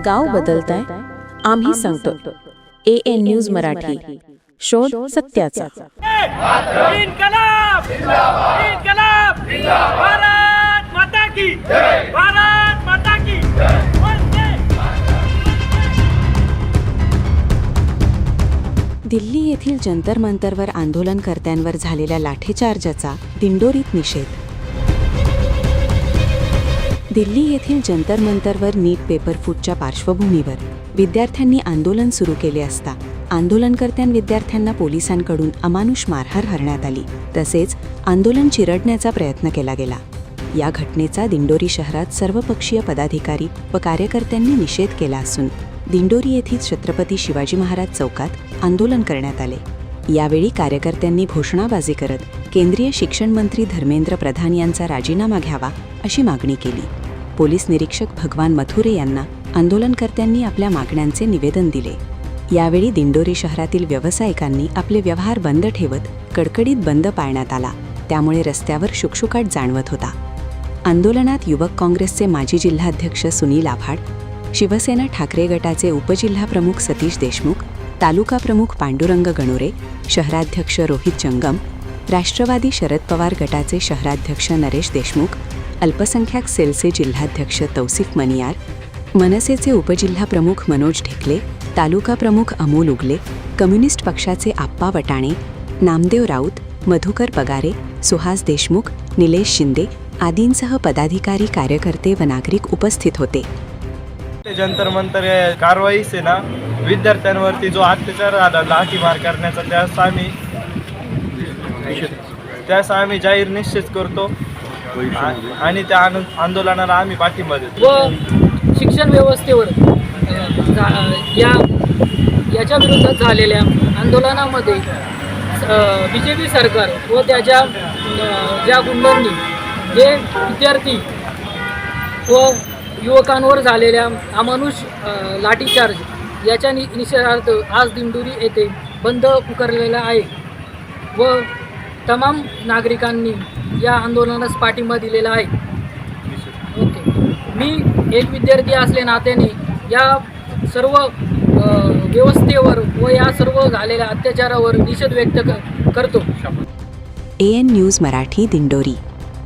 गाव बदलताय, आम्ही सांगतो. AN न्यूज मराठी, शोध सत्याचा. इन्कलाब इन्कलाब, भारत माता की जय, भारत माता की जय. दिल्ली येथील जंतर मंतरवर आंदोलनकर्त्यांवर झालेल्या लाठीचार्जाचा दिंडोरीत निषेध. दिल्ली येथील जंतर मंतरवर नीट पेपर फुटच्या पार्श्वभूमीवर विद्यार्थ्यांनी आंदोलन सुरू केले असता आंदोलनकर्त्या विद्यार्थ्यांना पोलिसांकडून अमानुष मारहाण करण्यात आली. तसेच आंदोलन चिरडण्याचा प्रयत्न केला गेला. या घटनेचा दिंडोरी शहरात सर्वपक्षीय पदाधिकारी व कार्यकर्त्यांनी निषेध केला असून दिंडोरी येथील छत्रपती शिवाजी महाराज चौकात आंदोलन करण्यात आले. यावेळी कार्यकर्त्यांनी घोषणाबाजी करत केंद्रीय शिक्षण मंत्री धर्मेंद्र प्रधान यांचा राजीनामा घ्यावा अशी मागणी केली. पोलीस निरीक्षक भगवान मथुरे यांना आंदोलनकर्त्यांनी आपल्या मागण्यांचे निवेदन दिले. यावेळी दिंडोरी शहरातील व्यावसायिकांनी आपले व्यवहार बंद ठेवत कडकडीत बंद पाळण्यात आला. त्यामुळे रस्त्यावर शुकशुकाट जाणवत होता. आंदोलनात युवक काँग्रेसचे माजी जिल्हाध्यक्ष सुनील आव्हाड, शिवसेना ठाकरे गटाचे उपजिल्हाप्रमुख सतीश देशमुख, तालुका प्रमुख पांडुरंग गणोरे, शहराध्यक्ष रोहित जंगम, राष्ट्रवादी शरद पवार गटाचे शहराध्यक्ष नरेश देशमुख, अल्पसंख्याक सेलचे जिल्हाध्यक्ष तौसिफ मनियार, मनसेचे उपजिल्हाप्रमुख मनोज ढेकले, तालुका प्रमुख अमोल उगले, कम्युनिस्ट पक्षाचे आप्पा वटाणे, नामदेव राऊत, मधुकर पगारे, सुहास देशमुख, निलेश शिंदे आदींसह पदाधिकारी, कार्यकर्ते व नागरिक उपस्थित होते. जंतर मंतर कारवाई से ना विद्यार्थ्यांवरती जो अत्याचार झाला, लाठीमार करण्याचा, त्यास आम्ही जाहीर निश्चित करतो आणि त्या आंदोलनाला आम्ही पाठिंबा देतो. व शिक्षण व्यवस्थेवर याच्या विरोधात झालेल्या आंदोलनामध्ये BJP सरकार व त्याच्या ज्या गुंडांनी जे विद्यार्थी व युवकांवर झालेल्या अमानुष लाठीचार्ज याच्या निषेधार्थ आज दिंडोरी येथे बंद पुकारलेला आहे व तमाम नागरिकांनी या आंदोलनास पाठिंबा दिलेला आहे. ओके, मी एक विद्यार्थी असल्या नात्याने या सर्व व्यवस्थेवर व या सर्व झालेल्या अत्याचारावर निषेध व्यक्त करतो. AN news Marathi, Dindori.